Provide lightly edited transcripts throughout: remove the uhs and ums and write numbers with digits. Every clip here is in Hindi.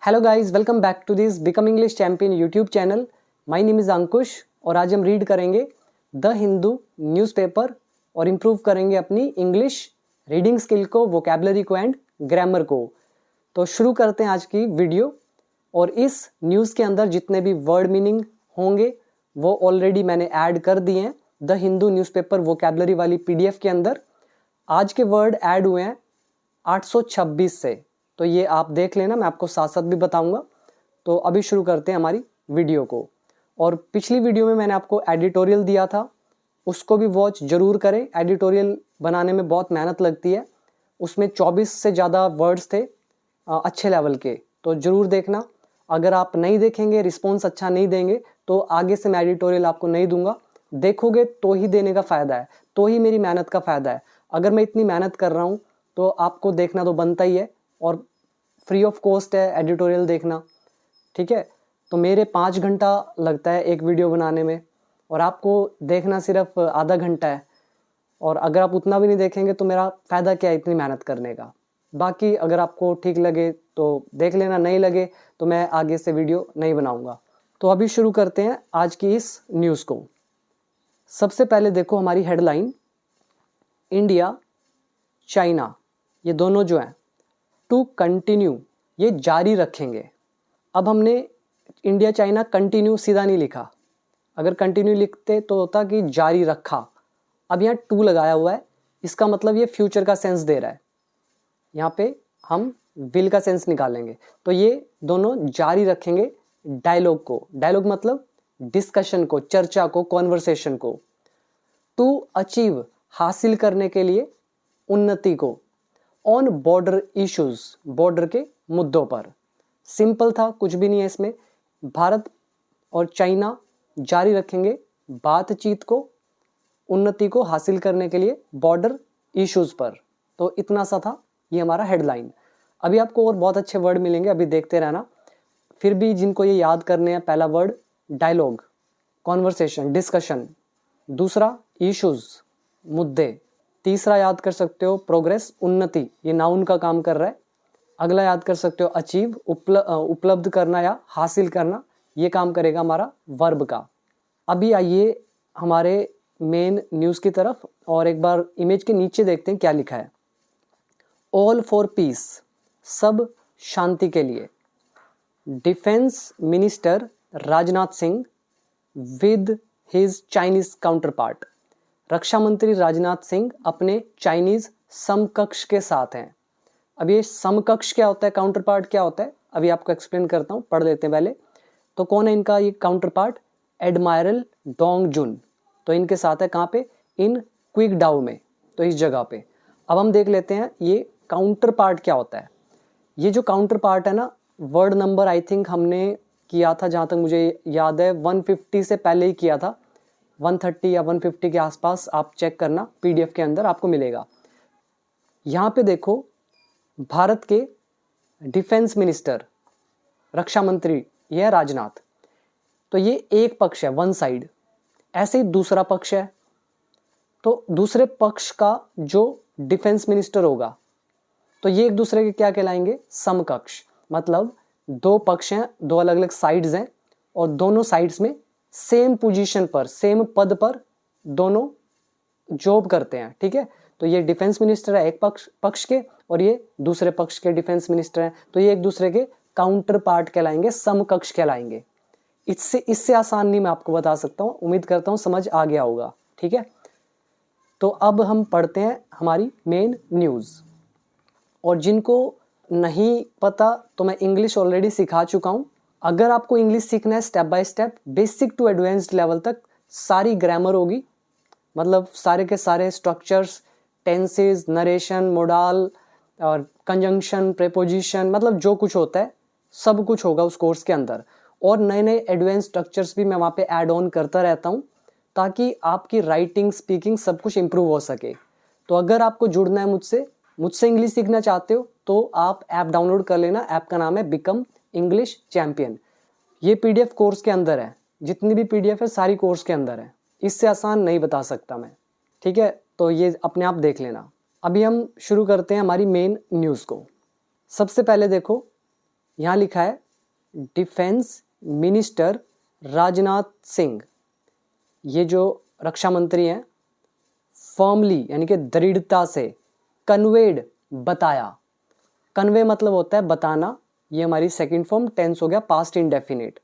Hello guys, welcome back to this Become English Champion YouTube channel. My name is Ankush और आज हम रीड करेंगे द हिंदू न्यूज़पेपर और इम्प्रूव करेंगे अपनी इंग्लिश रीडिंग स्किल को, वोकैबलरी को एंड ग्रामर को। तो शुरू करते हैं आज की वीडियो। और इस न्यूज़ के अंदर जितने भी वर्ड मीनिंग होंगे वो ऑलरेडी मैंने ऐड कर दिए हैं द हिंदू न्यूज़पेपर वोकैबलरी वाली पीडीएफ के अंदर। आज के वर्ड ऐड हुए हैं 826 से, तो ये आप देख लेना, मैं आपको साथ साथ भी बताऊंगा। तो अभी शुरू करते हैं हमारी वीडियो को। और पिछली वीडियो में मैंने आपको एडिटोरियल दिया था, उसको भी वॉच जरूर करें। एडिटोरियल बनाने में बहुत मेहनत लगती है, उसमें 24 से ज़्यादा वर्ड्स थे अच्छे लेवल के, तो ज़रूर देखना। अगर आप नहीं देखेंगे, रिस्पॉन्स अच्छा नहीं देंगे, तो आगे से मैं एडिटोरियल आपको नहीं दूंगा। देखोगे तो ही देने का फ़ायदा है, तो ही मेरी मेहनत का फ़ायदा है। अगर मैं इतनी मेहनत कर रहा हूँ तो आपको देखना तो बनता ही है, और फ्री ऑफ कॉस्ट है एडिटोरियल देखना, ठीक है। तो मेरे 5 घंटा लगता है एक वीडियो बनाने में, और आपको देखना सिर्फ आधा घंटा है। और अगर आप उतना भी नहीं देखेंगे तो मेरा फ़ायदा क्या है इतनी मेहनत करने का। बाकी अगर आपको ठीक लगे तो देख लेना, नहीं लगे तो मैं आगे से वीडियो नहीं बनाऊंगा। तो अभी शुरू करते हैं आज की इस न्यूज़ को। सबसे पहले देखो हमारी हेडलाइन, इंडिया चाइना ये दोनों जो हैं टू कंटिन्यू, ये जारी रखेंगे। अब हमने इंडिया चाइना कंटिन्यू सीधा नहीं लिखा, अगर कंटिन्यू लिखते तो होता कि जारी रखा। अब यहाँ टू लगाया हुआ है, इसका मतलब ये फ्यूचर का सेंस दे रहा है। यहाँ पे हम विल का सेंस निकालेंगे, तो ये दोनों जारी रखेंगे डायलॉग को। डायलॉग मतलब डिस्कशन को, चर्चा को, कॉन्वर्सेशन को। टू अचीव हासिल करने के लिए, उन्नति को। ऑन बॉर्डर इश्यूज, बॉर्डर के मुद्दों पर। सिंपल था, कुछ भी नहीं है इसमें। भारत और चाइना जारी रखेंगे बातचीत को, उन्नति को हासिल करने के लिए बॉर्डर इश्यूज पर। तो इतना सा था ये हमारा हेडलाइन। अभी आपको और बहुत अच्छे वर्ड मिलेंगे, अभी देखते रहना। फिर भी जिनको ये याद करने हैं, पहला वर्ड डायलॉग, कॉन्वर्सेशन, डिस्कशन। दूसरा इश्यूज, मुद्दे। तीसरा याद कर सकते हो प्रोग्रेस, उन्नति, ये नाउन का काम कर रहा है। अगला याद कर सकते हो अचीव, उपलब्ध करना या हासिल करना, ये काम करेगा हमारा वर्ब का। अभी आइए हमारे मेन न्यूज़ की तरफ, और एक बार इमेज के नीचे देखते हैं क्या लिखा है। ऑल फॉर पीस, सब शांति के लिए। Defence minister Rajnath Singh with his Chinese counterpart. रक्षा मंत्री राजनाथ सिंह अपने चाइनीज समकक्ष के साथ हैं। अब ये समकक्ष क्या होता है, काउंटर पार्ट क्या होता है, अभी आपको एक्सप्लेन करता हूँ, पढ़ लेते हैं पहले। तो कौन है इनका ये काउंटर पार्ट? एडमायरल डोंग जुन। तो इनके साथ है कहाँ पे? इन क्विक डाउ में, तो इस जगह पे। अब हम देख लेते हैं ये काउंटर पार्ट क्या होता है। ये जो काउंटर पार्ट है ना, वर्ड नंबर आई थिंक हमने किया था, जहाँ तक मुझे याद है 150 से पहले ही किया था। 130 या 150 के आसपास आप चेक करना, पीडीएफ के अंदर आपको मिलेगा। यहाँ पे देखो, भारत के डिफेंस मिनिस्टर, रक्षा मंत्री, यह है राजनाथ। तो ये एक पक्ष है, वन साइड। ऐसे ही दूसरा पक्ष है, तो दूसरे पक्ष का जो डिफेंस मिनिस्टर होगा, तो ये एक दूसरे के क्या कहलाएंगे? समकक्ष। मतलब दो पक्ष हैं, दो अलग अलग साइड्स हैं, और दोनों साइड्स में सेम पोजीशन पर, सेम पद पर दोनों जॉब करते हैं, ठीक है। तो ये डिफेंस मिनिस्टर है एक पक्ष के, और ये दूसरे पक्ष के डिफेंस मिनिस्टर हैं, तो ये एक दूसरे के काउंटर पार्ट कहलाएंगे, समकक्ष कहलाएंगे। इससे आसान नहीं मैं आपको बता सकता हूँ, उम्मीद करता हूँ समझ आ गया होगा, ठीक है। तो अब हम पढ़ते हैं हमारी मेन न्यूज़। और जिनको नहीं पता तो मैं इंग्लिश ऑलरेडी सिखा चुका हूँ। अगर आपको इंग्लिश सीखना है step by step, basic to advanced level तक, सारी ग्रामर होगी, मतलब सारे के सारे स्ट्रक्चर्स, टेंसेस, नरेशन, मोडाल और कंजंक्शन, प्रेपोजिशन, मतलब जो कुछ होता है सब कुछ होगा उस कोर्स के अंदर। और नए नए एडवांस स्ट्रक्चर्स भी मैं वहाँ पे ऐड ऑन करता रहता हूँ, ताकि आपकी राइटिंग, स्पीकिंग सब कुछ इम्प्रूव हो सके। तो अगर आपको जुड़ना है मुझसे इंग्लिश सीखना चाहते हो, तो आप ऐप डाउनलोड कर लेना। ऐप का नाम है बिकम इंग्लिश चैंपियन। ये पीडीएफ कोर्स के अंदर है, जितनी भी पीडीएफ है सारी कोर्स के अंदर है, इससे आसान नहीं बता सकता मैं, ठीक है। तो ये अपने आप देख लेना। अभी हम शुरू करते हैं हमारी मेन न्यूज़ को। सबसे पहले देखो, यहाँ लिखा है डिफेंस मिनिस्टर राजनाथ सिंह, ये जो रक्षा मंत्री हैं, फर्मली यानी कि दृढ़ता से, कन्वेड बताया, कन्वे मतलब होता है बताना, ये हमारी सेकंड फॉर्म टेंस हो गया पास्ट इंडेफिनिट।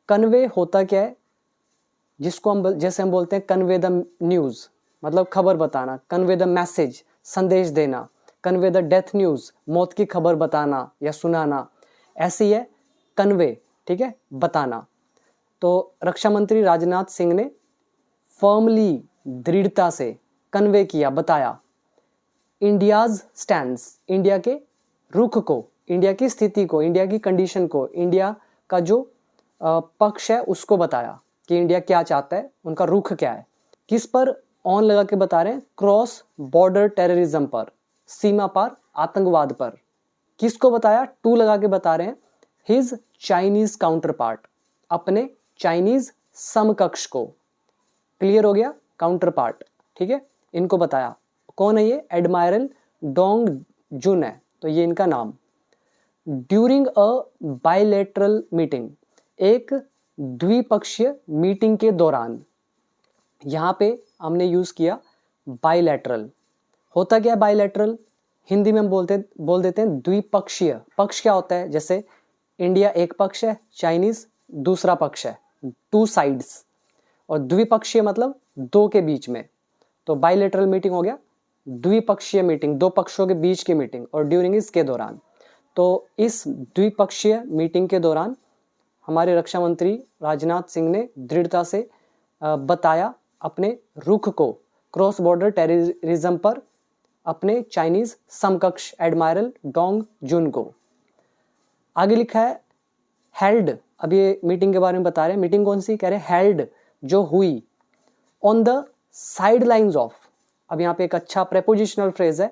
कन्वे होता क्या है, जिसको हम जैसे हम बोलते हैं कन्वे द न्यूज़ मतलब खबर बताना, कन्वे द मैसेज संदेश देना, कन्वे द डेथ न्यूज़ मौत की खबर बताना या सुनाना, ऐसी है कन्वे, ठीक है, बताना। तो रक्षा मंत्री राजनाथ सिंह ने फर्मली दृढ़ता से कन्वे किया, बताया, इंडियाज स्टैंड्स, इंडिया के रुख को, इंडिया की स्थिति को, इंडिया की कंडीशन को, इंडिया का जो पक्ष है उसको बताया कि इंडिया क्या चाहता है, उनका रुख क्या है। किस पर ऑन लगा के बता रहे हैं, क्रॉस बॉर्डर टेररिज्म पर, सीमा पार आतंकवाद पर। किसको बताया, टू लगा के बता रहे हैं, हिज चाइनीज काउंटर पार्ट, अपने चाइनीज समकक्ष को। क्लियर हो गया, काउंटर पार्ट, ठीक है, इनको बताया। कौन है ये, एडमायरल डोंग जुन है, तो ये इनका नाम। ड्यूरिंग अ बायलैटरल मीटिंग, एक द्विपक्षीय मीटिंग के दौरान, यहाँ पे हमने यूज किया बायलैटरल। होता क्या है बायलैटरल, हिंदी में हम बोल देते हैं द्विपक्षीय। पक्ष क्या होता है, जैसे इंडिया एक पक्ष है, चाइनीज दूसरा पक्ष है, टू साइड्स, और द्विपक्षीय मतलब दो के बीच में। तो बायलैटरल मीटिंग हो गया द्विपक्षीय मीटिंग, दो पक्षों के बीच की मीटिंग, और ड्यूरिंग इसके दौरान। तो इस द्विपक्षीय मीटिंग के दौरान हमारे रक्षा मंत्री राजनाथ सिंह ने दृढ़ता से बताया अपने रुख को क्रॉस बॉर्डर टेररिज्म पर अपने चाइनीज समकक्ष एडमायरल डोंग जुन को। आगे लिखा है हेल्ड, अब ये मीटिंग के बारे में बता रहे हैं। मीटिंग कौन सी, कह रहे हैं हेल्ड, जो हुई, on the sidelines of. अब यहाँ पे एक अच्छा प्रेपोजिशनल फ्रेज है,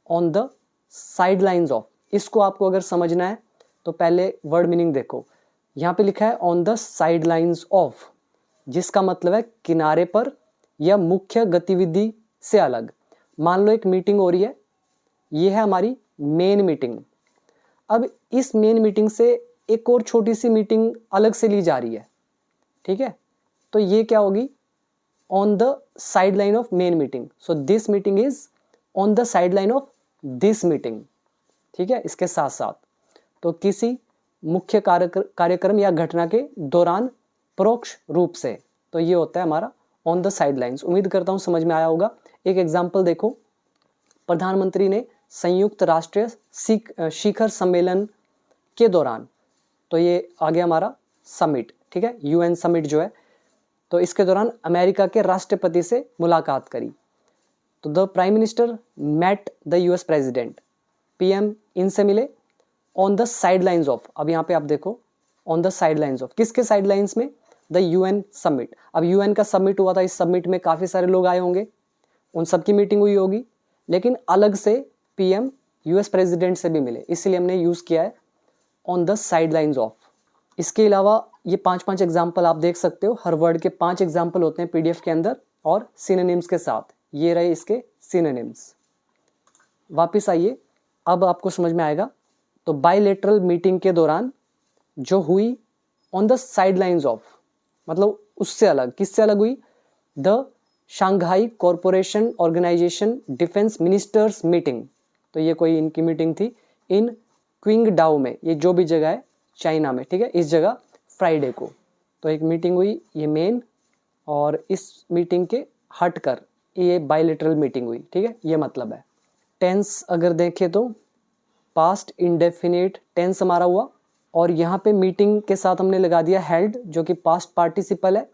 on the sidelines of. इसको आपको अगर समझना है तो पहले वर्ड मीनिंग देखो। यहाँ पे लिखा है on the sidelines of, जिसका मतलब है किनारे पर या मुख्य गतिविधि से अलग। मान लो एक मीटिंग हो रही है, ये है हमारी मेन मीटिंग। अब इस मेन मीटिंग से एक और छोटी सी मीटिंग अलग से ली जा रही है, ठीक है, तो ये क्या होगी, on the side line of main meeting. So this meeting is on the side line of this meeting, ठीक है। इसके साथ साथ तो किसी मुख्य कार्यक्रम या घटना के दौरान परोक्ष रूप से, तो ये होता है हमारा ऑन द साइड लाइन्स। उम्मीद करता हूं समझ में आया होगा। एक एग्जाम्पल देखो, प्रधानमंत्री ने संयुक्त राष्ट्र शिखर सम्मेलन के दौरान, तो ये आ गया हमारा समिट, ठीक है, यूएन समिट जो है, तो इसके दौरान अमेरिका के राष्ट्रपति से मुलाकात करी। तो the prime minister met the US president, PM इनसे मिले on the sidelines of. अब यहाँ पे आप देखो on the sidelines of, किसके साइड लाइन्स में, द यूएन समिट। अब यूएन का समिट हुआ था, इस समिट में काफी सारे लोग आए होंगे, उन सबकी मीटिंग हुई होगी, लेकिन अलग से पीएम यूएस प्रेसिडेंट से भी मिले, इसलिए हमने यूज किया है on the sidelines of. इसके अलावा ये 5 एग्जाम्पल आप देख सकते हो, हर वर्ड के 5 एग्जाम्पल होते हैं पीडीएफ के अंदर और सिनोनिम्स के साथ। ये रहे इसके सिनोनिम्स। वापिस आइए, अब आपको समझ में आएगा। तो बायलैटरल मीटिंग के दौरान जो हुई on the sidelines of, मतलब उससे अलग, किससे अलग हुई, the Shanghai cooperation organisation defence ministers meeting. तो ये कोई इनकी मीटिंग थी इन क्विंगडाओ में, ये जो भी जगह है चाइना में, ठीक है, इस जगह फ्राइडे को। तो एक मीटिंग हुई ये मेन, और इस मीटिंग के हटकर ये बायलैटरल मीटिंग हुई, ठीक है, ये मतलब है। टेंस अगर देखें तो पास्ट इंडेफिनिट टेंस हमारा हुआ, और यहाँ पे मीटिंग के साथ हमने लगा दिया हेल्ड, जो कि पास्ट पार्टिसिपल है।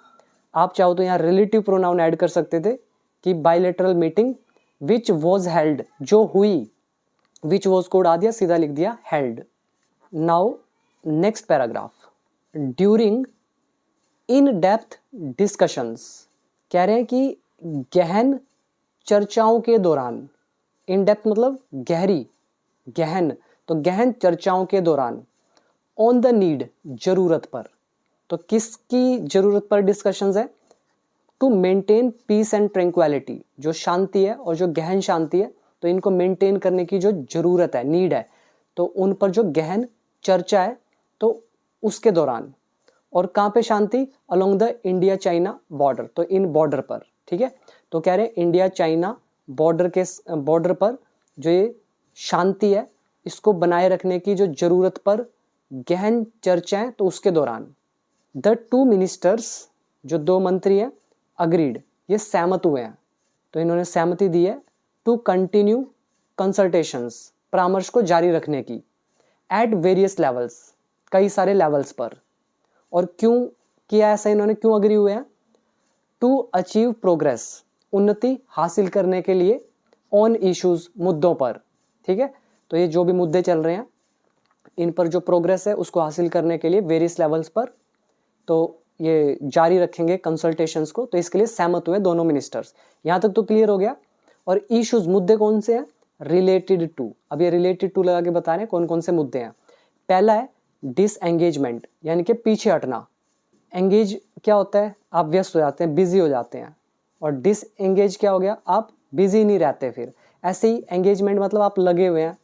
आप चाहो तो यहाँ रिलेटिव प्रोनाउन ऐड कर सकते थे कि bilateral meeting which was held, जो हुई, विच वॉज को उड़ा दिया, सीधा लिख दिया held. Now next paragraph, during in depth discussions, कह रहे हैं कि गहन चर्चाओं के दौरान, इन डेप्थ मतलब गहरी, गहन, तो गहन चर्चाओं के दौरान, ऑन द नीड, जरूरत पर। तो किसकी जरूरत पर डिस्कशंस है, to maintain peace and tranquillity, जो शांति है और जो गहन शांति है, तो इनको मेंटेन करने की जो जरूरत है, नीड है, तो उन पर जो गहन चर्चा है तो उसके दौरान। और कहाँ पे शांति? Along the India China border, तो इन बॉर्डर पर, ठीक है। तो कह रहे हैं इंडिया चाइना बॉर्डर पर जो ये शांति है इसको बनाए रखने की जो जरूरत पर गहन चर्चाएं, तो उसके दौरान। द टू मिनिस्टर्स, जो दो मंत्री हैं, अग्रीड, ये सहमत हुए हैं, तो इन्होंने सहमति दी है टू कंटिन्यू कंसल्टेशंस, परामर्श को जारी रखने की, एट वेरियस लेवल्स, कई सारे लेवल्स पर। और क्यों किया ऐसा इन्होंने, क्यों अग्री हुए हैं? टू अचीव प्रोग्रेस, उन्नति हासिल करने के लिए, ऑन इश्यूज, मुद्दों पर, ठीक है। तो ये जो भी मुद्दे चल रहे हैं इन पर जो प्रोग्रेस है उसको हासिल करने के लिए वेरियस लेवल्स पर तो ये जारी रखेंगे कंसल्टेशंस को, तो इसके लिए सहमत हुए दोनों मिनिस्टर्स। यहाँ तक तो क्लियर हो गया। और इश्यूज, मुद्दे कौन से हैं? रिलेटेड टू, अब ये रिलेटेड टू लगा के बता रहे हैं कौन कौन से मुद्दे हैं। पहला है डिसएंगेजमेंट, यानी कि पीछे हटना। एंगेज क्या होता है? आप व्यस्त हो जाते हैं, बिजी हो जाते हैं। और डिसएंगेज क्या हो गया? आप बिजी नहीं रहते फिर। ऐसे ही एंगेजमेंट मतलब आप लगे हुए हैं,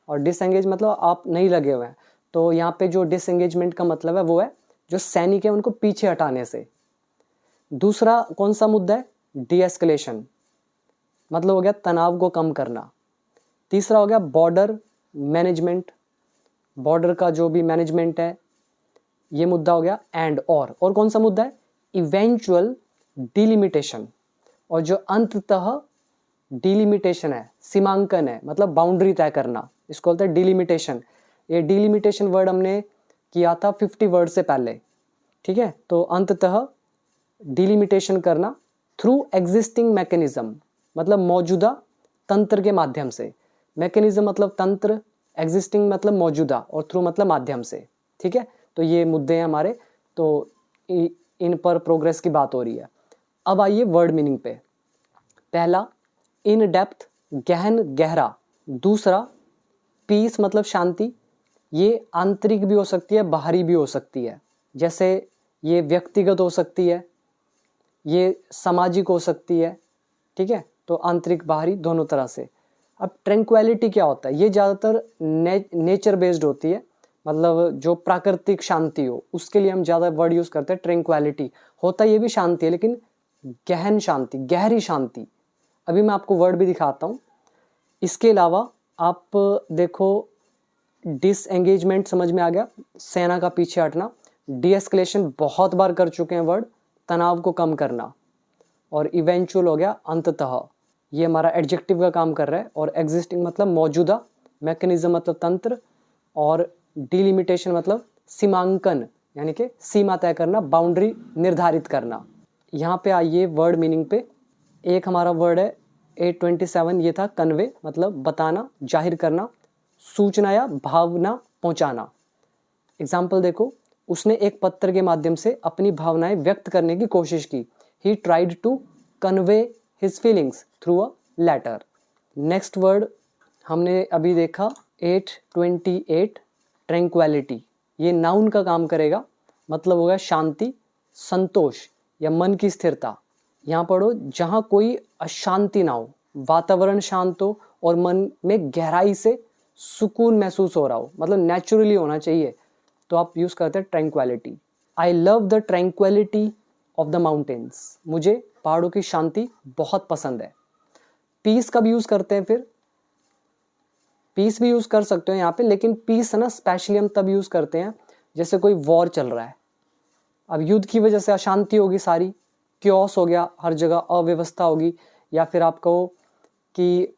और डिसएंगेज मतलब आप नहीं लगे हुए हैं। तो यहाँ पे जो डिसएंगेजमेंट का मतलब है वो है जो सैनिक है उनको पीछे हटाने से। दूसरा कौन सा मुद्दा है? डीएस्केलेशन, मतलब हो गया तनाव को कम करना। तीसरा हो गया बॉर्डर मैनेजमेंट, बॉर्डर का जो भी मैनेजमेंट है ये मुद्दा हो गया। एंड और कौन सा मुद्दा है? इवेंचुअल डिलिमिटेशन, और जो अंततः डिलिमिटेशन है, सीमांकन है, मतलब बाउंड्री तय करना, इसको बोलते हैं डिलिमिटेशन। ये डिलिमिटेशन वर्ड हमने किया था 50 वर्ड से पहले, ठीक है। तो अंततः डिलिमिटेशन करना थ्रू एग्जिस्टिंग मैकेनिज्म, मतलब मौजूदा तंत्र के माध्यम से। मैकेनिज्म मतलब तंत्र, एग्जिस्टिंग मतलब मौजूदा, और थ्रू मतलब माध्यम से, ठीक है। तो ये मुद्दे हैं हमारे, तो इन पर प्रोग्रेस की बात हो रही है। अब आइए वर्ड मीनिंग पे। पहला इन डेप्थ, गहन गहरा। दूसरा पीस मतलब शांति, ये आंतरिक भी हो सकती है, बाहरी भी हो सकती है। जैसे ये व्यक्तिगत हो सकती है, ये सामाजिक हो सकती है, ठीक है। तो आंतरिक बाहरी दोनों तरह से। अब ट्रैंक्विलिटी क्या होता है? ये ज़्यादातर नेचर बेस्ड होती है, मतलब जो प्राकृतिक शांति हो उसके लिए हम ज़्यादा वर्ड यूज़ करते हैं ट्रैंक्विलिटी। होता ये भी शांति है लेकिन गहन शांति, गहरी शांति। अभी मैं आपको वर्ड भी दिखाता हूँ। इसके अलावा आप देखो, डिसएंगेजमेंट समझ में आ गया, सेना का पीछे हटना। डीएस्केलेशन बहुत बार कर चुके हैं वर्ड, तनाव को कम करना। और इवेंचुअल हो गया अंततः, ये हमारा एडजेक्टिव का काम कर रहा है। और एग्जिस्टिंग मतलब मौजूदा, मैकेनिज्म मतलब तंत्र, और डिलिमिटेशन मतलब सीमांकन, यानी कि सीमा तय करना, बाउंड्री निर्धारित करना। यहाँ पे आइए वर्ड मीनिंग पे। एक हमारा वर्ड है 827, ये था कन्वे, मतलब बताना, जाहिर करना, सूचना या भावना पहुंचाना। एग्जाम्पल देखो, उसने एक पत्र के माध्यम से अपनी भावनाएं व्यक्त करने की कोशिश की। He tried to convey his feelings through a letter. Next word हमने अभी देखा 828, ट्रैंक्विलिटी। ये नाउन का काम करेगा, मतलब होगा शांति, संतोष या मन की स्थिरता। यहाँ पढ़ो, जहाँ कोई अशांति ना हो, वातावरण शांत हो और मन में गहराई से सुकून महसूस हो रहा हो, मतलब नेचुरली होना चाहिए, तो आप यूज करते हैं tranquillity. I love the tranquillity of the mountains, मुझे पहाड़ों की शांति बहुत पसंद है। पीस कब यूज करते हैं? फिर पीस भी यूज कर सकते हो यहाँ पे, लेकिन पीस है ना स्पेशली हम तब यूज करते हैं जैसे कोई वॉर चल रहा है। अब युद्ध की वजह से अशांति होगी सारी, क्योस हो गया, हर जगह अव्यवस्था होगी, या फिर आप कहो कि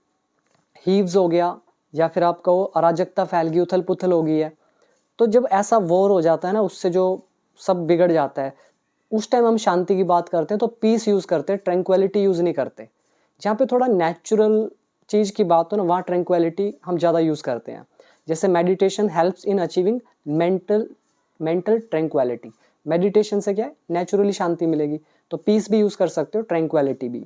हीव्स हो गया, या फिर आप कहो अराजकता फैल गई, उथल पुथल हो गई है। तो जब ऐसा वॉर हो जाता है ना, उससे जो सब बिगड़ जाता है, उस टाइम हम शांति की बात करते हैं तो पीस यूज करते हैं, ट्रैंक्विलिटी यूज नहीं करते। जहाँ पे थोड़ा नेचुरल चीज की बात हो ना, वहाँ ट्रैंक्विलिटी हम ज़्यादा यूज करते हैं। जैसे meditation helps in achieving mental tranquillity. Meditation से क्या है, नेचुरली शांति मिलेगी। तो पीस भी यूज कर सकते हो, ट्रैंक्विलिटी भी।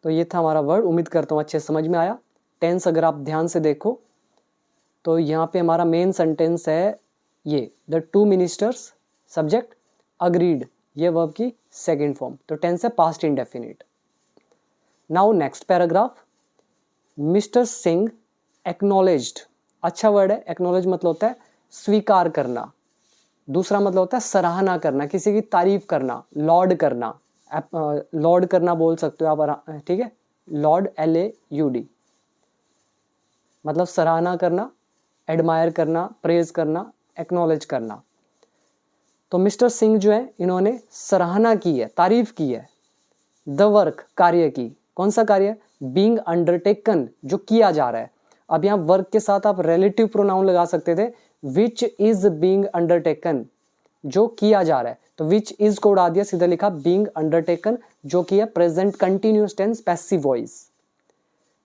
तो ये था हमारा वर्ड, उम्मीद करता हूँ अच्छे समझ में आया। टेंस अगर आप ध्यान से देखो तो यहाँ पे हमारा मेन सेंटेंस है ये, the two ministers, subject agreed, ये वर्ब की सेकंड फॉर्म। तो टेंस है past indefinite. Now next paragraph, mister Singh acknowledged. अच्छा वर्ड है, एक्नॉलेज मतलब होता है स्वीकार करना। दूसरा मतलब होता है सराहना करना, किसी की तारीफ करना, लॉर्ड करना। लॉर्ड करना बोल सकते हो आप, ठीक है, लॉर्ड LAUD मतलब सराहना करना, एडमायर करना, प्रेज करना, एक्नॉलेज करना। तो मिस्टर सिंह जो है इन्होंने सराहना की है, तारीफ की है द वर्क, कार्य की। कौन सा कार्य? बीइंग अंडरटेकन, जो किया जा रहा है। अब यहाँ वर्क के साथ आप रिलेटिव प्रोनाउन लगा सकते थे, विच इज बीइंग अंडरटेकन, जो किया जा रहा है। तो विच इज को उड़ा दिया, सीधा लिखा बीइंग अंडरटेकन, जो कि है present continuous tense passive voice.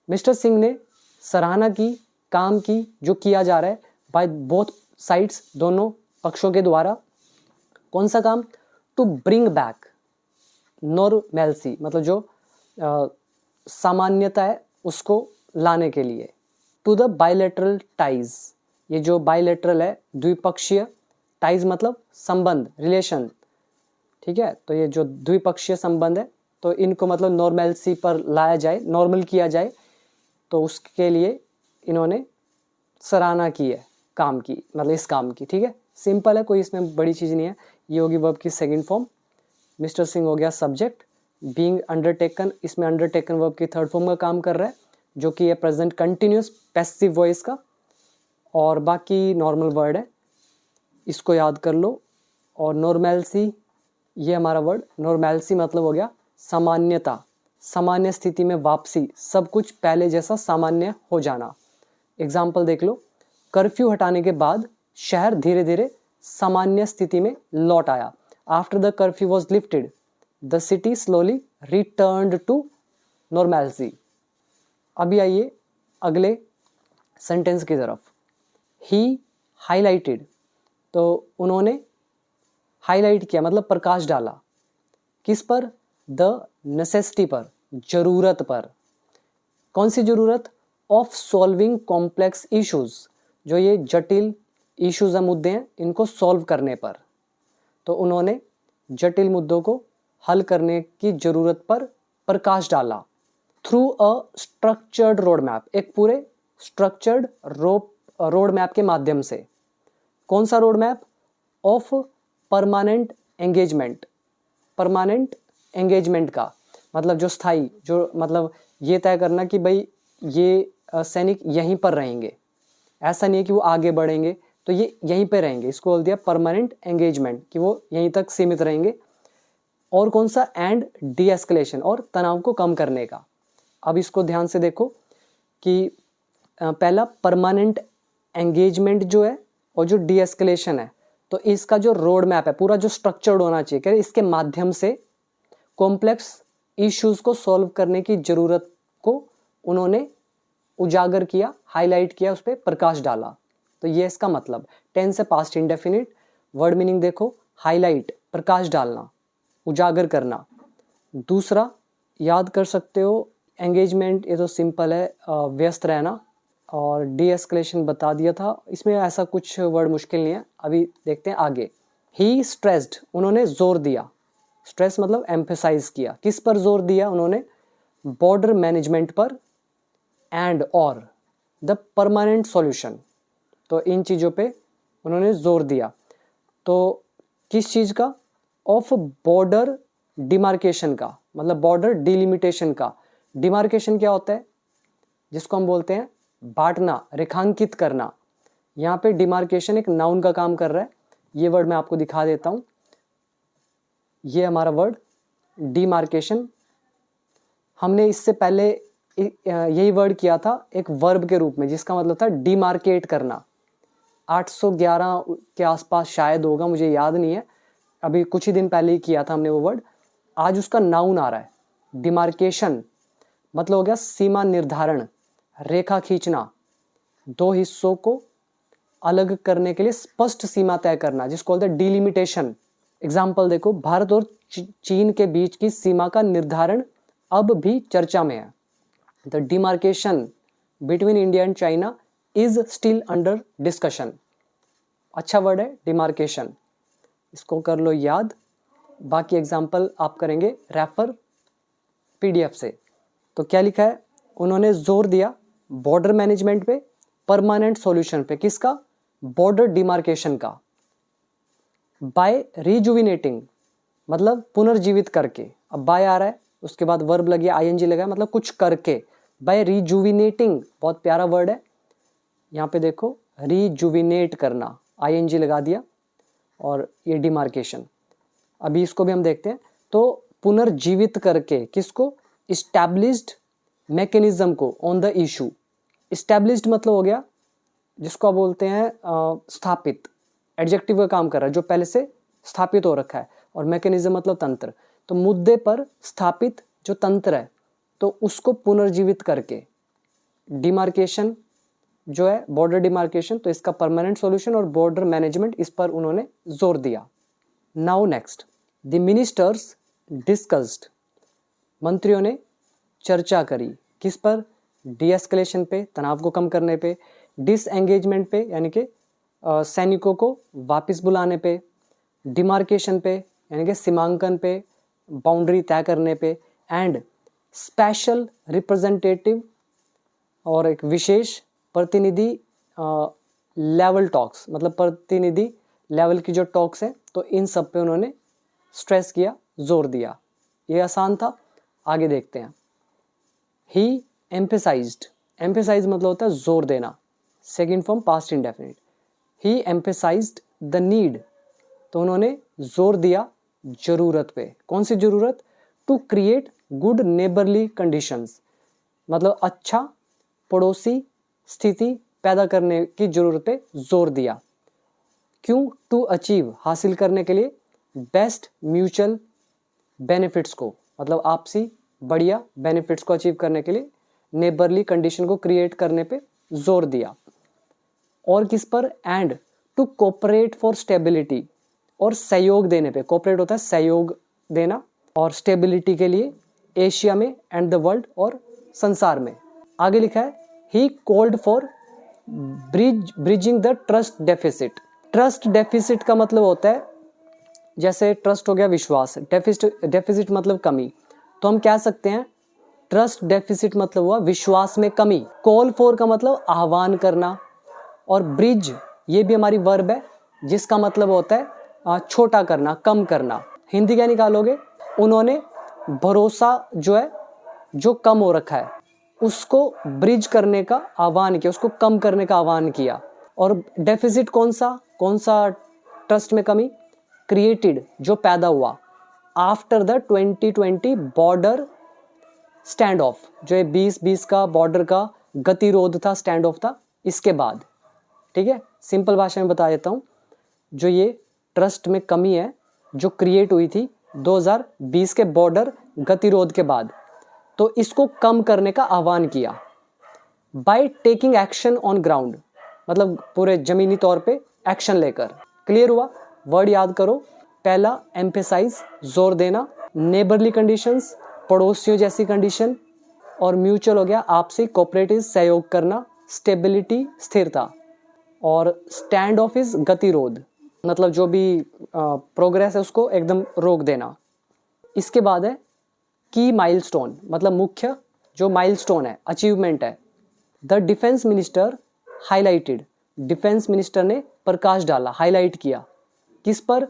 Mister Singh ने सराहना की, काम की, जो किया जा रहा है, बाय बोथ साइड्स, दोनों पक्षों के द्वारा। कौन सा काम? टू ब्रिंग बैक नॉर्मेल्सी, मतलब जो सामान्यता है उसको लाने के लिए। टू द बायलैटरल टाइज, ये जो बायलैटरल है द्विपक्षीय, टाइज मतलब संबंध, रिलेशन, ठीक है। तो ये जो द्विपक्षीय संबंध है तो इनको मतलब नॉर्मेल्सी पर लाया जाए, नॉर्मल किया जाए, तो उसके लिए इन्होंने सराहना की है काम की, मतलब इस काम की, ठीक है। सिंपल है, कोई इसमें बड़ी चीज़ नहीं है। ये होगी वर्ब की सेकंड फॉर्म। मिस्टर सिंह हो गया सब्जेक्ट, बीइंग अंडरटेकन, इसमें अंडरटेकन वर्ब की थर्ड फॉर्म का काम कर रहा है, जो कि है प्रेजेंट कंटिन्यूअस पैसिव वॉइस का। और बाकी नॉर्मल वर्ड है, इसको याद कर लो। और नॉर्मेल्सी, ये हमारा वर्ड नॉर्मेल्सी मतलब हो गया सामान्यता, सामान्य स्थिति में वापसी, सब कुछ पहले जैसा सामान्य हो जाना। एग्जाम्पल देख लो, कर्फ्यू हटाने के बाद शहर धीरे धीरे सामान्य स्थिति में लौट आया। After the curfew was lifted the city slowly returned to normalcy. अभी आइए अगले सेंटेंस की तरफ। ही हाईलाइटेड, तो उन्होंने हाईलाइट किया मतलब प्रकाश डाला, किस पर? द नेसेसिटी पर, जरूरत पर। कौन सी जरूरत? ऑफ सॉल्विंग कॉम्प्लेक्स इश्यूज, जो ये जटिल इश्यूज या मुद्दे हैं इनको सॉल्व करने पर। तो उन्होंने जटिल मुद्दों को हल करने की जरूरत पर प्रकाश डाला। Through a structured road map, एक पूरे स्ट्रक्चर्ड रोड मैप के माध्यम से। कौन सा road map? Of permanent engagement, permanent engagement का मतलब जो स्थायी, जो मतलब ये तय करना कि भाई ये सैनिक यहीं पर रहेंगे, ऐसा नहीं है कि वो आगे बढ़ेंगे, तो ये यहीं पे रहेंगे, इसको बोल दिया परमानेंट एंगेजमेंट, कि वो यहीं तक सीमित रहेंगे। और कौन सा? एंड डी एस्केलेशन, और तनाव को कम करने का। अब इसको ध्यान से देखो कि पहला परमानेंट एंगेजमेंट जो है और जो डी एस्केलेशन है, तो इसका जो रोड मैप है पूरा जो स्ट्रक्चर्ड होना चाहिए, कि इसके माध्यम से कॉम्प्लेक्स इश्यूज को सॉल्व करने की जरूरत को उन्होंने उजागर किया, हाईलाइट किया, उस पर प्रकाश डाला। तो ये इसका मतलब। टेंस है पास्ट इंडेफिनिट। वर्ड मीनिंग देखो, हाईलाइट प्रकाश डालना, उजागर करना। दूसरा याद कर सकते हो एंगेजमेंट, ये तो सिंपल है, व्यस्त रहना। और डी एस्केलेशन बता दिया था, इसमें ऐसा कुछ वर्ड मुश्किल नहीं है। अभी देखते हैं आगे। ही स्ट्रेस्ड, उन्होंने जोर दिया, स्ट्रेस मतलब एम्फेसाइज किया। किस पर जोर दिया उन्होंने? बॉर्डर मैनेजमेंट पर एंड और द परमानेंट सॉल्यूशन। तो इन चीज़ों पे उन्होंने जोर दिया। तो किस चीज़ का? ऑफ बॉर्डर डिमार्केशन का, मतलब बॉर्डर डिलिमिटेशन का। डिमार्केशन क्या होता है? जिसको हम बोलते हैं बांटना, रेखांकित करना। यहाँ पे डिमार्केशन एक नाउन का काम कर रहा है। ये वर्ड मैं आपको दिखा देता हूँ। ये हमारा वर्ड डिमार्केशन, हमने इससे पहले यही वर्ड किया था एक वर्ब के रूप में, जिसका मतलब था डिमार्केट करना। 811 के आसपास शायद होगा, मुझे याद नहीं है, अभी कुछ ही दिन पहले ही किया था हमने वो वर्ड। आज उसका नाउन आ रहा है। डिमार्केशन मतलब हो गया सीमा निर्धारण, रेखा खींचना, दो हिस्सों को अलग करने के लिए स्पष्ट सीमा तय करना, जिसको बोलते हैं डिलिमिटेशन। एग्जाम्पल देखो, भारत और चीन के बीच की सीमा का निर्धारण अब भी चर्चा में है। The demarcation between India and China is still under discussion. अच्छा वर्ड है डिमार्केशन, इसको कर लो याद। बाकी एग्जाम्पल आप करेंगे रेफर PDF से। तो क्या लिखा है? उन्होंने जोर दिया बॉर्डर मैनेजमेंट पे, परमानेंट सॉल्यूशन पे। किसका? बॉर्डर डिमार्केशन का। बाय रिजुविनेटिंग मतलब पुनर्जीवित करके, अब बाय आ रहा है उसके बाद वर्ब लगी आईएनजी लगा है, मतलब कुछ करके। बाय रिजुविनेटिंग बहुत प्यारा वर्ड है, यहाँ पे देखो रिजुविनेट करना, आईएनजी लगा दिया और ये डिमार्केशन। अभी इसको भी हम देखते हैं। तो पुनर्जीवित करके किसको, इस्टेब्लिश्ड मैकेनिज्म को ऑन द इशू। इस्टेब्लिश्ड मतलब हो गया जिसको आप बोलते हैं स्थापित, एडजेक्टिव का काम कर रहा है, जो पहले से स्थापित हो रखा है, और मैकेनिज्म मतलब तंत्र। तो मुद्दे पर स्थापित जो तंत्र है तो उसको पुनर्जीवित करके। डिमार्केशन जो है बॉर्डर डिमार्केशन, तो इसका परमानेंट सॉल्यूशन और बॉर्डर मैनेजमेंट, इस पर उन्होंने जोर दिया। Now next, the ministers discussed, मंत्रियों ने चर्चा करी किस पर, डीएस्केलेशन पे, तनाव को कम करने पे, डिसएंगेजमेंट पे यानी कि सैनिकों को वापस बुलाने पे, डिमार्केशन पे यानी कि सीमांकन पे, बाउंड्री तय करने पे, एंड स्पेशल रिप्रेजेंटेटिव और एक विशेष प्रतिनिधि लेवल टॉक्स, मतलब प्रतिनिधि लेवल की जो टॉक्स है, तो इन सब पे उन्होंने स्ट्रेस किया, जोर दिया। ये आसान था, आगे देखते हैं। ही एम्फेसाइज्ड, एम्फेसाइज मतलब होता है जोर देना, second form past indefinite. He emphasised the need, तो उन्होंने जोर दिया जरूरत पे। कौन सी जरूरत, to create good neighbourly conditions, मतलब अच्छा पड़ोसी स्थिति पैदा करने की जरूरत पे जोर दिया। क्यों, टू अचीव, हासिल करने के लिए, बेस्ट म्यूचुअल बेनिफिट्स को, मतलब आपसी बढ़िया बेनिफिट्स को अचीव करने के लिए नेबरली कंडीशन को क्रिएट करने पे जोर दिया। और किस पर, and to cooperate for stability, और सहयोग देने पे, कोऑपरेट होता है सहयोग देना, और स्टेबिलिटी के लिए एशिया में एंड द वर्ल्ड, और संसार में। आगे लिखा है he called for bridging the trust deficit. Trust deficit का मतलब होता है, जैसे ट्रस्ट हो गया विश्वास, डेफिसिट मतलब कमी, तो हम कह सकते हैं ट्रस्ट डेफिसिट मतलब हुआ विश्वास में कमी। कॉल फॉर का मतलब आह्वान करना, और ब्रिज ये भी हमारी वर्ब है जिसका मतलब होता है छोटा करना, कम करना। हिंदी क्या निकालोगे, उन्होंने भरोसा जो है जो कम हो रखा है उसको ब्रिज करने का आह्वान किया, उसको कम करने का आह्वान किया। और डेफिसिट कौन सा ट्रस्ट में कमी, क्रिएटेड जो पैदा हुआ, after the 2020 border stand of, जो ये 2020 का बॉर्डर का गतिरोध था, स्टैंड ऑफ था, इसके बाद। ठीक है, सिंपल भाषा में बता देता हूँ, जो ये ट्रस्ट में कमी है जो क्रिएट हुई थी 2020 के बॉर्डर गतिरोध के बाद, तो इसको कम करने का आह्वान किया। By taking action on ground, मतलब पूरे जमीनी तौर पे एक्शन लेकर। क्लियर हुआ, वर्ड याद करो। पहला एम्फेसाइज, जोर देना, नेबरली कंडीशंस, पड़ोसियों जैसी कंडीशन, और म्यूचुअल हो गया आपसी, कोऑपरेटिव सहयोग करना, स्टेबिलिटी स्थिरता, और स्टैंड ऑफ इज गतिरोध, मतलब जो भी प्रोग्रेस है उसको एकदम रोक देना। इसके बाद है की माइलस्टोन, मतलब मुख्य जो माइलस्टोन है, अचीवमेंट है। The defence minister highlighted, defence minister ने प्रकाश डाला, हाईलाइट किया किस पर,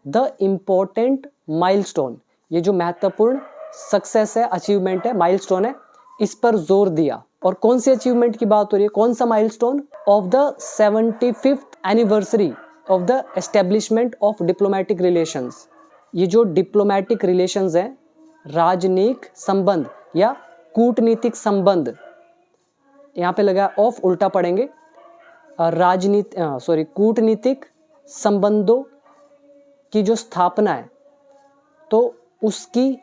द इम्पोर्टेंट माइलस्टोन, ये जो महत्वपूर्ण सक्सेस है, अचीवमेंट है, माइलस्टोन है, इस पर जोर दिया। और कौन सी अचीवमेंट की बात हो रही है, कौन सा milestone, of the 75th anniversary of the establishment of diplomatic relations. ये जो डिप्लोमेटिक रिलेशंस हैं, राजनयिक संबंध या कूटनीतिक संबंध, यहाँ पे लगा ऑफ, उल्टा पढ़ेंगे, कूटनीतिक संबंधों की जो स्थापना है, तो उसकी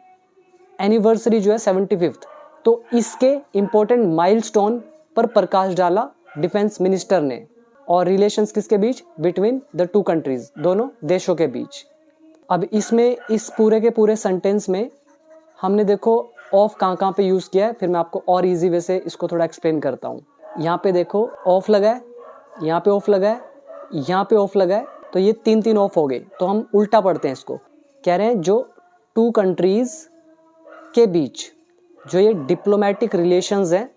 एनिवर्सरी जो है 75th, तो इसके इंपॉर्टेंट माइलस्टोन पर प्रकाश डाला डिफेंस मिनिस्टर ने। और रिलेशंस किसके बीच, बिटवीन द टू कंट्रीज, दोनों देशों के बीच। अब इसमें इस पूरे के पूरे सेंटेंस में हमने देखो ऑफ कहाँ पे यूज किया है, फिर मैं आपको और इजी वे से इसको थोड़ा एक्सप्लेन करता हूँ। यहाँ पे देखो ऑफ लगा है, यहाँ पे ऑफ लगा है, यहाँ पे ऑफ लगा है, तो ये तीन ऑफ हो गए। तो हम उल्टा पढ़ते हैं इसको, कह रहे हैं जो टू कंट्रीज के बीच जो ये डिप्लोमेटिक रिलेशंस हैं,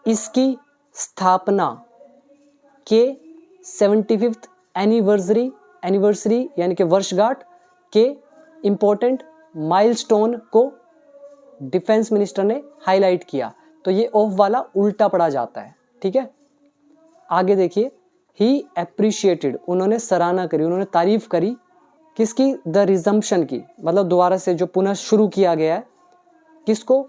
इसकी स्थापना के 75th एनिवर्सरी यानी कि वर्षगांठ के इम्पोर्टेंट माइलस्टोन को डिफेंस मिनिस्टर ने हाईलाइट किया। तो ये ऑफ वाला उल्टा पड़ा जाता है, ठीक है। आगे देखिए, ही एप्रिशिएटेड, उन्होंने सराहना करी, उन्होंने तारीफ करी किसकी, द रिजम्पशन की, मतलब दोबारा से जो पुनः शुरू किया गया है, किसको,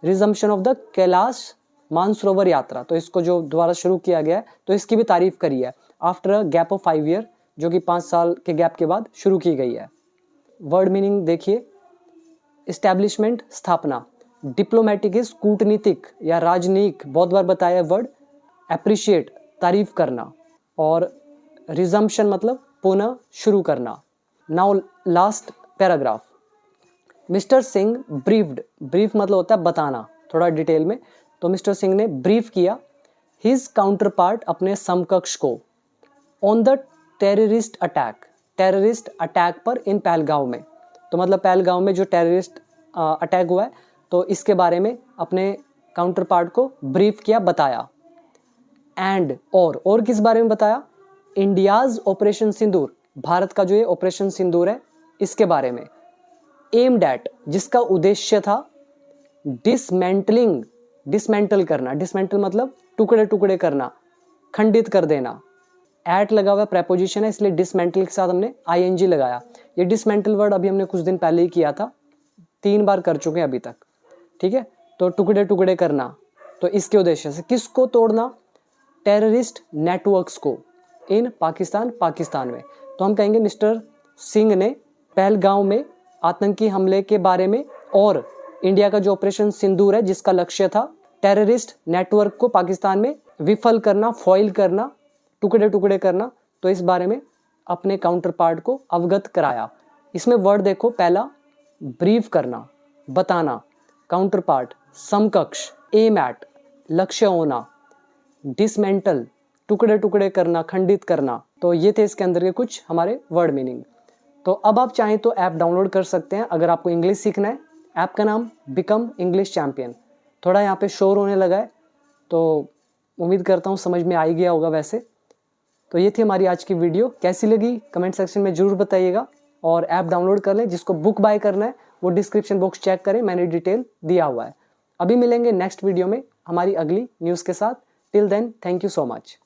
resumption of the Kailash Mansarovar यात्रा। तो इसको जो दोबारा शुरू किया गया है तो इसकी भी तारीफ करी है after a gap of 5 year, जो कि 5 साल के गैप के बाद शुरू की गई है। वर्ड मीनिंग देखिए, एस्टैब्लिशमेंट स्थापना, डिप्लोमेटिक इज कूटनीतिक या राजनयिक, बहुत बार बताया वर्ड। एप्रिशिएट तारीफ करना, और रिजम्पशन मतलब पुनः शुरू करना। Now last paragraph, mister Singh briefed, brief मतलब होता है बताना थोड़ा डिटेल में, तो मिस्टर सिंह ने ब्रीफ किया हिज काउंटर पार्ट, अपने समकक्ष को, ऑन द टेररिस्ट अटैक पर इन पहलगांव में। तो मतलब पहलगांव में जो टेररिस्ट अटैक हुआ है तो इसके बारे में अपने काउंटर पार्ट को ब्रीफ किया, बताया। एंड और किस बारे में बताया, इंडियाज ऑपरेशन सिंदूर, भारत का जो ये ऑपरेशन सिंदूर है इसके बारे में। एम्ड एट, जिसका उद्देश्य था डिसमेंटल करना, डिसमेंटल मतलब टुकड़े टुकड़े करना, खंडित कर देना। एट लगा हुआ प्रेपोजिशन है, इसलिए डिसमेंटल के साथ हमने आईएनजी लगाया। ये डिसमेंटल वर्ड अभी हमने कुछ दिन पहले ही किया था, 3 बार कर चुके हैं अभी तक, ठीक है। तो टुकड़े टुकड़े करना, तो इसके उद्देश्य से किसको तोड़ना, टेररिस्ट नेटवर्क्स को इन पाकिस्तान में। तो हम कहेंगे मिस्टर सिंह ने पहलगांव में आतंकी हमले के बारे में और इंडिया का जो ऑपरेशन सिंदूर है जिसका लक्ष्य था टेररिस्ट नेटवर्क को पाकिस्तान में विफल करना, फॉइल करना, टुकड़े टुकड़े करना, तो इस बारे में अपने काउंटर पार्ट को अवगत कराया। इसमें वर्ड देखो, पहला ब्रीफ करना, बताना, काउंटर पार्ट समकक्ष, एम एट लक्ष्य होना, डिसमेंटल टुकड़े टुकड़े करना, खंडित करना। तो ये थे इसके अंदर के कुछ हमारे वर्ड मीनिंग। तो अब आप चाहें तो ऐप डाउनलोड कर सकते हैं अगर आपको इंग्लिश सीखना है। ऐप का नाम बिकम इंग्लिश चैंपियन, थोड़ा यहाँ पे शोर होने लगा है तो उम्मीद करता हूँ समझ में आ ही गया होगा वैसे। तो ये थी हमारी आज की वीडियो, कैसी लगी कमेंट सेक्शन में जरूर बताइएगा, और ऐप डाउनलोड कर लें। जिसको बुक बाय करना है वो डिस्क्रिप्शन बॉक्स चेक करें, मैंने डिटेल दिया हुआ है। अभी मिलेंगे नेक्स्ट वीडियो में हमारी अगली न्यूज़ के साथ। Till then, thank you so much.